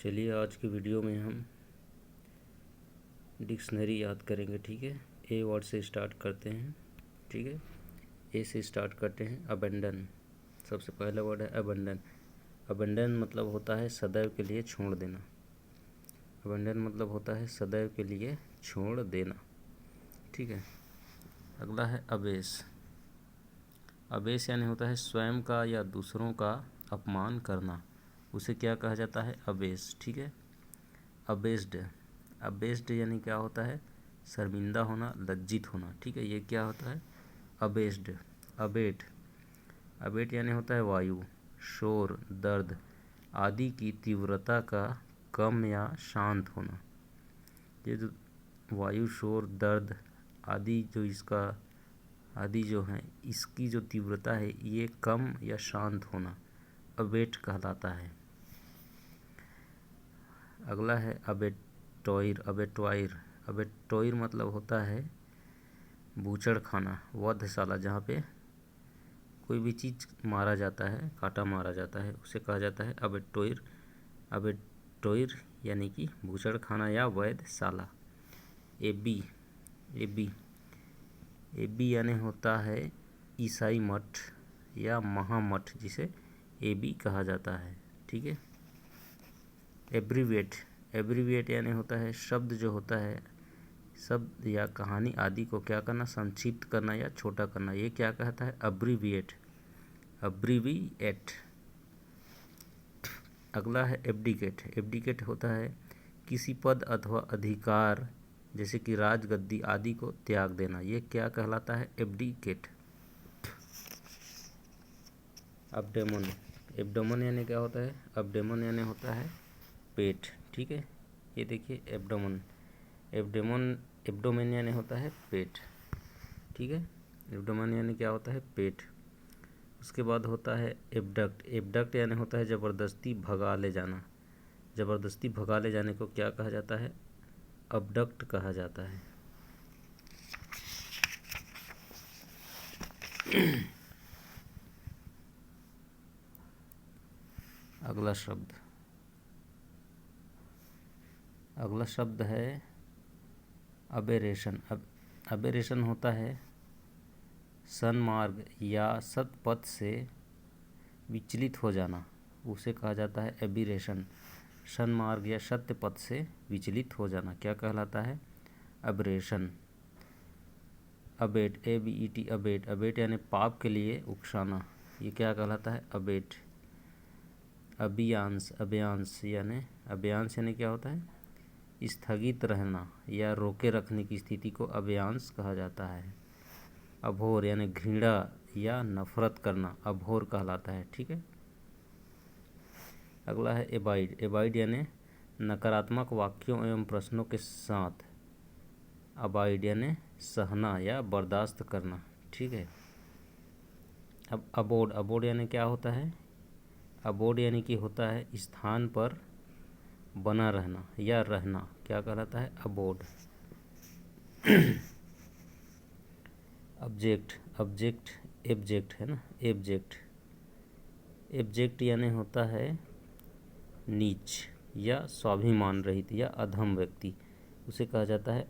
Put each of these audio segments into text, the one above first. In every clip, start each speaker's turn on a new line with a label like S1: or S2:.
S1: चलिए आज की वीडियो में हम डिक्शनरी याद करेंगे। ठीक है, ए वर्ड से स्टार्ट करते हैं। ठीक है, ए से स्टार्ट करते हैं। अबेंडन, सबसे पहला वर्ड है अबेंडन। अबेंडन मतलब होता है सदैव के लिए छोड़ देना। अबेंडन मतलब होता है सदैव के लिए छोड़ देना। ठीक है, अगला है अबेस। अबेस यानी होता है स्वयं का या दूसरों का अपमान करना, उसे क्या कहा जाता है? अबेस। ठीक है, अबेस्ड। अबेस्ड यानी क्या होता है? शर्मिंदा होना, लज्जित होना। ठीक है, ये क्या होता है? अबेस्ड। अबेट। अबेट यानी होता है वायु, शोर, दर्द आदि की तीव्रता का कम या शांत होना। ये जो वायु, शोर, दर्द आदि जो है इसकी जो तीव्रता है ये कम या शांत होना अबेट कहलाता है। अगला है अबेटॉयर। अबेटॉयर। अबेटॉयर मतलब होता है बूचड़ खाना, वधशाला, जहाँ पे कोई भी चीज़ मारा जाता है, काटा मारा जाता है, उसे कहा जाता है अबेटॉयर। अबेटॉयर यानी कि बूचड़ खाना या वधशाला। एबी। एबी। एबी यानी होता है ईसाई मठ या महामठ, जिसे एबी कहा जाता है। ठीक है, एब्रीविएट। एब्रीविएट यानी होता है शब्द जो होता है, शब्द या कहानी आदि को क्या करना? संक्षिप्त करना या छोटा करना, ये क्या कहता है? अब्रीविएट। अब्रीविएट। अगला है एब्डिकेट। एब्डिकेट होता है किसी पद अथवा अधिकार जैसे कि राजगद्दी आदि को त्याग देना, ये क्या कहलाता है? एब्डिकेट। अब्डेमन। एब्डोमन यानी क्या होता है? अब्डेमन यानी होता है पेट। ठीक है, ये देखिए एब्डोमन। एब्डोमन, एब्डोमेन यानी होता है पेट। ठीक है, एब्डोमन यानी क्या होता है? पेट। उसके बाद होता है एब्डक्ट। एब्डक्ट यानी होता है ज़बरदस्ती भगा ले जाना। ज़बरदस्ती भगा ले जाने को क्या कहा जाता है? अबडक्ट कहा जाता है। अगला शब्द, अगला शब्द है अबेरेशन। अबेरेशन होता है सन्मार्ग या सत्पथ से विचलित हो जाना, उसे कहा जाता है एबिरेशन। सन्मार्ग या सत्य पथ से विचलित हो जाना क्या कहलाता है? अबरेशन। अबेट। ABET। अबेट। अबेट यानी पाप के लिए उकसाना, ये क्या कहलाता है? अबेट। अभियांश। अभियांश यानी क्या होता है? स्थगित रहना या रोके रखने की स्थिति को अभियांश कहा जाता है। अभोर यानी घृणा या नफरत करना, अभोर कहलाता है। ठीक है, अगला है एबाइड। एबाइड यानी नकारात्मक वाक्यों एवं प्रश्नों के साथ अबाइड यानी सहना या बर्दाश्त करना। ठीक है, अब अबोर्ड। अबोर्ड यानी क्या होता है? अबोर्ड यानी कि होता है स्थान पर बना रहना या रहना, क्या कहलाता है? अबोर्ड। ऑब्जेक्ट। ऑब्जेक्ट, एब्जेक्ट है ना, एब्जेक्ट। एब्जेक्ट यानी होता है नीच या स्वाभिमान रहित या अधम व्यक्ति, उसे कहा जाता है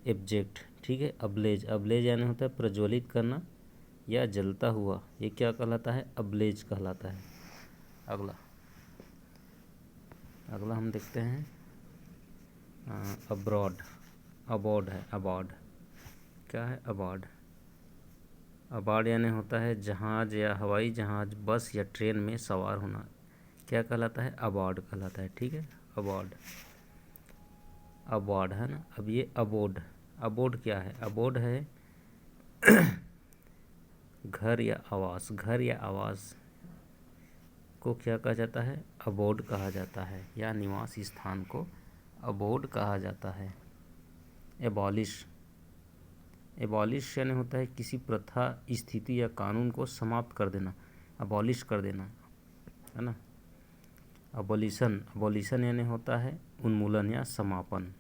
S1: एब्जेक्ट। ठीक है, अब्लेज। अब्लेज यानी होता है प्रज्वलित करना या जलता हुआ, ये क्या कहलाता है? अब्लेज कहलाता है। अगला हम देखते हैं अब्रॉड। अबॉर्ड है, अबॉर्ड। क्या है? अबॉर्ड। अबॉर्ड यानी होता है जहाज या हवाई जहाज, बस या ट्रेन में सवार होना, क्या कहलाता है? अबॉर्ड कहलाता है। ठीक है, अबॉर्ड। अबॉर्ड है ना। अब ये अबोर्ड। अबोर्ड क्या है? अबोर्ड है घर या आवास। घर या आवास को क्या कहा जाता है? अबोर्ड कहा जाता है, या निवास स्थान को अबोर्ड कहा जाता है। एबॉलिश। एबॉलिश यानी होता है किसी प्रथा, स्थिति या कानून को समाप्त कर देना, अबॉलिश कर देना, है ना। अबॉलिशन। अबॉलिशन यानी होता है उन्मूलन या समापन।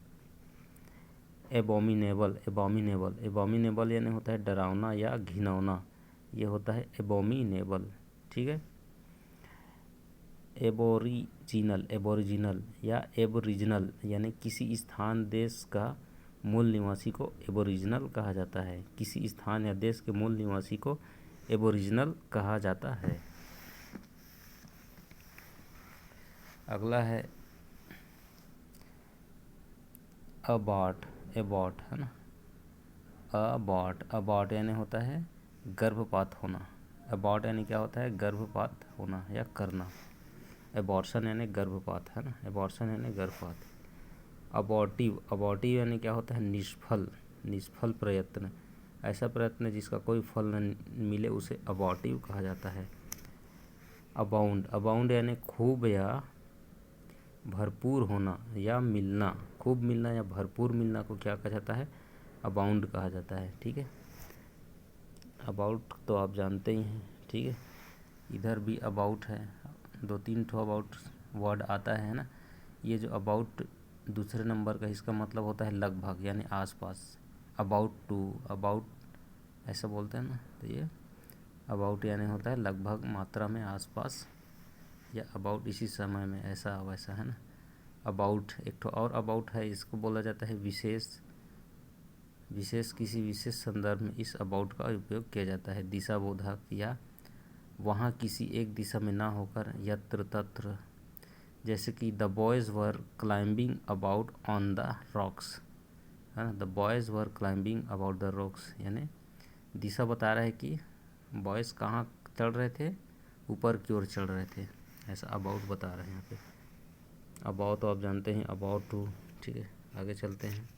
S1: एबोमिनेबल। एबोमिनेबल। एबोमिनेबल यानी होता है डरावना या घिनौना, ये होता है एबोमिनेबल। ठीक है, एबोरिजिनल या एबोरिजिनल यानी किसी स्थान देश का मूल निवासी को एबोरिजिनल कहा जाता है। किसी स्थान या देश के मूल निवासी को एबोरिजिनल कहा जाता है। अगला है अबॉट है ना। अबॉट यानी होता है गर्भपात होना। अबॉट यानी क्या होता है? गर्भपात होना या करना। एबॉर्शन यानी गर्भपात है ना। एबॉर्शन यानी गर्भपात। अबॉर्टिव यानी क्या होता है? निष्फल प्रयत्न। ऐसा प्रयत्न जिसका कोई फल न मिले उसे अबॉर्टिव कहा जाता है। अबाउंड यानी खूब या भरपूर होना या मिलना। खूब मिलना या भरपूर मिलना को क्या कहा जाता है? अबाउंड कहा जाता है। ठीक है। अबाउट तो आप जानते ही हैं। ठीक है। इधर भी अबाउट है, 2-3 ठो अबाउट वर्ड आता है ना। ये जो अबाउट दूसरे नंबर का, इसका मतलब होता है लगभग यानी आसपास। अबाउट टू, अबाउट ऐसा बोलते हैं ना। तो ये अबाउट यानी होता है लगभग, मात्रा में, आसपास, या अबाउट इसी समय में, ऐसा वैसा है ना। अबाउट एक ठो और अबाउट है, इसको बोला जाता है विशेष। किसी विशेष संदर्भ में इस अबाउट का उपयोग किया जाता है। दिशाबोधक या वहाँ किसी एक दिशा में ना होकर यत्र तत्र। जैसे कि the boys were climbing about on the rocks है ना। The boys were climbing about the rocks यानी दिशा बता रहा है कि बॉयज़ कहाँ चढ़ रहे थे? ऊपर की ओर चढ़ रहे थे। ऐसा अबाउट बता रहे हैं यहाँ पे। अबाउट तो आप जानते हैं, अबाउट टू। ठीक है, आगे चलते हैं।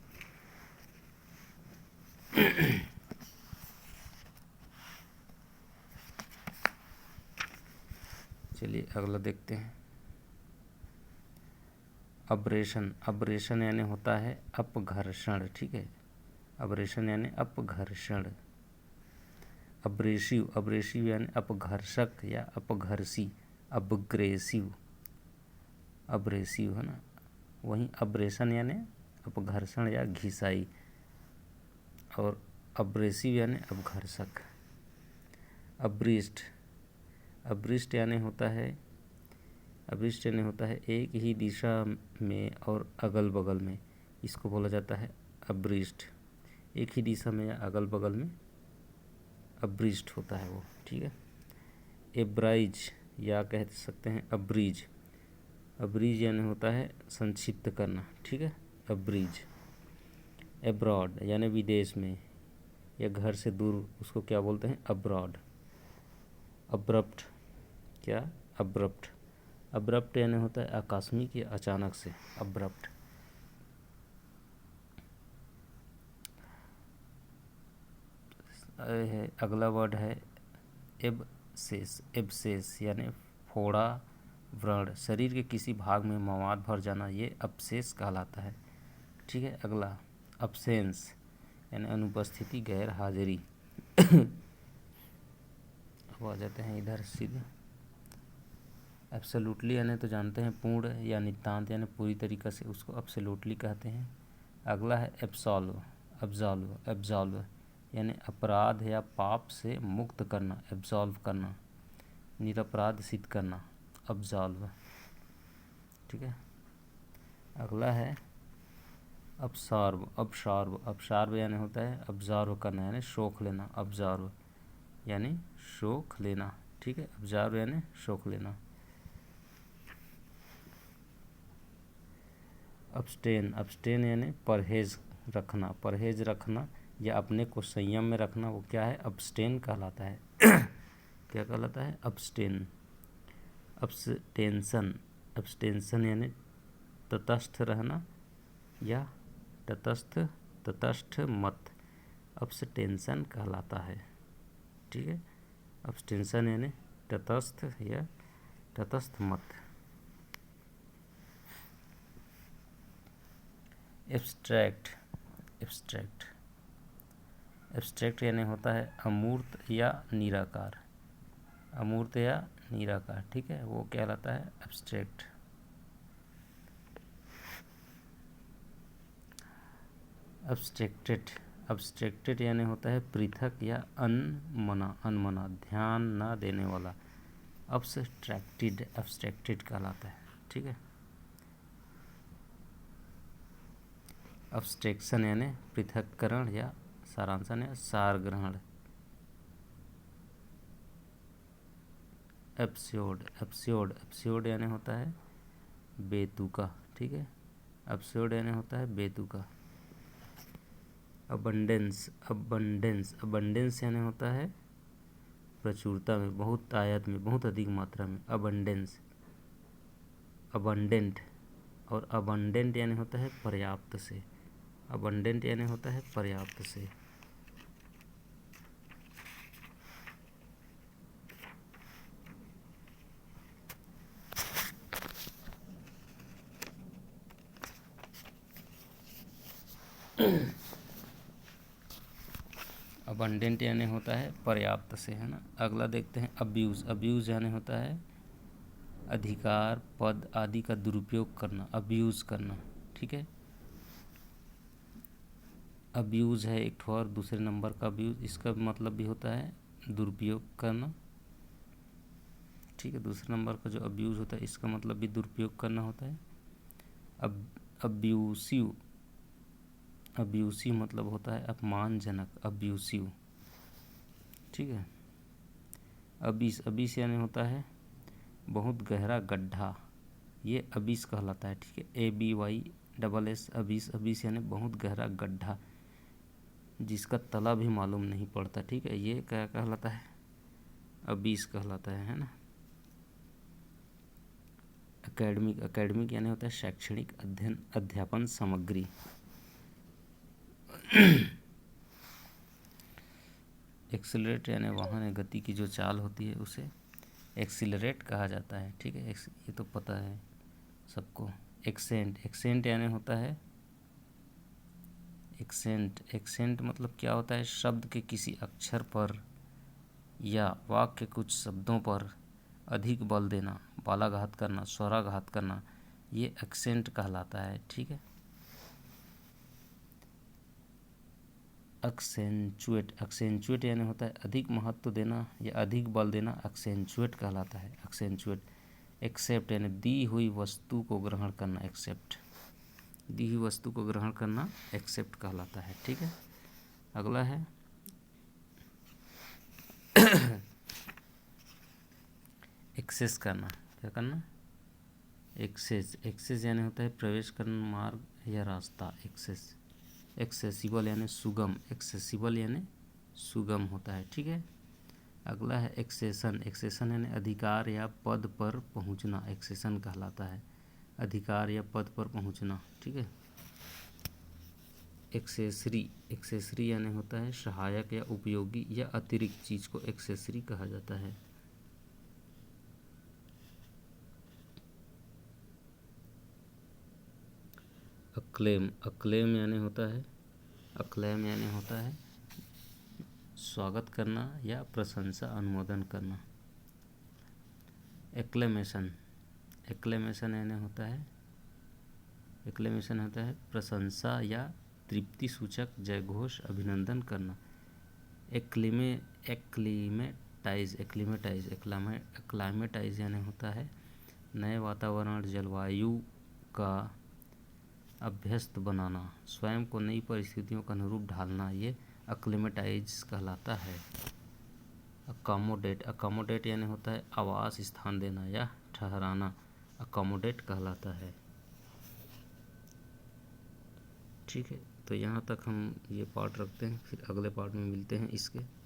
S1: चलिए अगला देखते हैं। अब्रेशन यानी होता है अपघर्षण। ठीक है। अब्रेशन यानी अपघर्षण। अब्रेसिव यानी अपघर्षक या अपघर्षी। अब्रेसिव है ना। वहीं अब्रेशन यानी अपघर्षण या घिसाई, और अब्रेसिव यानी अपघर्षक। अब्रिस्ट यानी होता है एक ही दिशा में और अगल बगल में, इसको बोला जाता है अब्रिस्ट। एक ही दिशा में या अगल बगल में अब्रिस्ट होता है वो। ठीक है। एब्राइज या कह सकते हैं अब्रीज यानी होता है संक्षिप्त करना। ठीक है। अब्रीज। एब्रॉड यानी विदेश में या घर से दूर, उसको क्या बोलते हैं? अब्रॉड। अब्रप्ट यानी होता है आकस्मिक या अचानक से। अब्रप्ट। अगला वर्ड है एब्सेस यानी फोड़ा, व्रण। शरीर के किसी भाग में मवाद भर जाना, ये अब्सेस कहलाता है। ठीक है। अगला अब्सेंस यानी अनुपस्थिति, गैर हाजिरी। अब आ जाते हैं इधर सीधे। एब्सोल्युटली यानी तो जानते हैं पूर्ण या नितांत यानी पूरी तरीक़ा से, उसको एब्सोल्युटली कहते हैं। अगला है एब्सॉल्व यानी अपराध या पाप से मुक्त करना, एब्सॉल्व करना, निरपराध सिद्ध करना, अब्सॉल्व। ठीक है। अगला है अब्सार्व यानी होता है अब्जॉर्व करना यानी शोख लेना। अब्जॉर्व यानी शोख लेना। ठीक है। अब्जॉर्व यानी शोख लेना। अब्सटेन यानी परहेज रखना या अपने को संयम में रखना, वो क्या है? अब्सटेन कहलाता है। क्या कहलाता है? अब्सटेन। अब्सटेंशन यानी तटस्थ रहना या तटस्थ मत, अब्सटेंशन कहलाता है। ठीक है। अब्सटेंशन यानी तटस्थ या तटस्थ मत। एब्स्ट्रैक्ट यानी होता है अमूर्त या निराकार। ठीक है, वो कहलाता है एब्स्ट्रैक्ट। अब्स्ट्रैक्टेड यानी होता है पृथक या अनमना, ध्यान न देने वाला। एब्स्ट्रैक्टेड कहलाता है, ठीक है। अब्स्ट्रैक्शन यानी पृथक्करण या सारांशन या सार ग्रहण। एब्स्योर्ड यानी होता है बेतुका, ठीक है। एब्स्योर्ड यानी होता है बेतुका। अबंडेंस यानी होता है प्रचुरता में, बहुत तायत में, बहुत अधिक मात्रा में, अबंडेंस। अबंडेंट और अबंडेंट यानी होता है पर्याप्त से। अबंडेंट यानी होता है पर्याप्त से। अबंडेंट यानी होता है पर्याप्त से, है ना। अगला देखते हैं अब्यूज़ यानी होता है अधिकार, पद आदि का दुरुपयोग करना, अब्यूज़ करना, ठीक है। अब्यूज़ है एक ठो और दूसरे नंबर का अब्यूज़, इसका मतलब भी होता है दुरुपयोग करना, ठीक है। दूसरे नंबर का जो अब्यूज़ होता है इसका मतलब भी दुरुपयोग करना होता है। अब्यूसिव मतलब होता है अपमानजनक, अब्यूसिव, ठीक है। अबिस यानी होता है बहुत गहरा गड्ढा, ये अबिस कहलाता है, ठीक है। ABYSS अबिस यानी बहुत गहरा गड्ढा जिसका तला भी मालूम नहीं पड़ता, ठीक है। ये क्या कहलाता है? अबिस कहलाता है ना। एकेडमिक यानी होता है शैक्षणिक, अध्ययन, अध्यापन सामग्री। एक्सिलरेट यानी वाहन या गति की जो चाल होती है उसे एक्सिलरेट कहा जाता है, ठीक है। ये तो पता है सबको। एक्सेंट यानी होता है एक्सेंट मतलब क्या होता है? शब्द के किसी अक्षर पर या वाक्य के कुछ शब्दों पर अधिक बल देना, बालाघात करना, स्वराघात करना, ये एक्सेंट कहलाता है, ठीक है। एक्सेंचुएट यानी होता है अधिक महत्व देना या अधिक बल देना, एक्सेंचुएट कहलाता है, एक्सेंचुएट। एक्सेप्ट यानी दी हुई वस्तु को ग्रहण करना, दी हुई वस्तु को ग्रहण करना एक्सेप्ट कहलाता है, ठीक है। अगला है एक्सेस करना। क्या करना? एक्सेस यानी होता है प्रवेश करना मार्ग या रास्ता, एक्सेसिबल यानी सुगम, एक्सेसिबल यानी सुगम होता है, ठीक है। अगला है एक्सेशन यानी अधिकार या पद पर पहुंचना, एक्सेशन कहलाता है, अधिकार या पद पर पहुंचना, ठीक है। एक्सेसरी यानी होता है सहायक या उपयोगी या अतिरिक्त चीज को एक्सेसरी कहा जाता है। अक्लेम यानी होता है स्वागत करना या प्रशंसा, अनुमोदन करना। एक्लेमेशन यानी होता है प्रशंसा या तृप्ति सूचक जयघोष, अभिनंदन करना। एक्लामेटाइज यानी होता है नए वातावरण, जलवायु का अभ्यस्त बनाना, स्वयं को नई परिस्थितियों का अनुरूप ढालना, ये एक्लेमेटाइज कहलाता है। अकोमोडेट यानी होता है आवास स्थान देना या ठहराना, अकोमोडेट कहलाता है, ठीक है। तो यहाँ तक हम ये पार्ट रखते हैं, फिर अगले पार्ट में मिलते हैं इसके।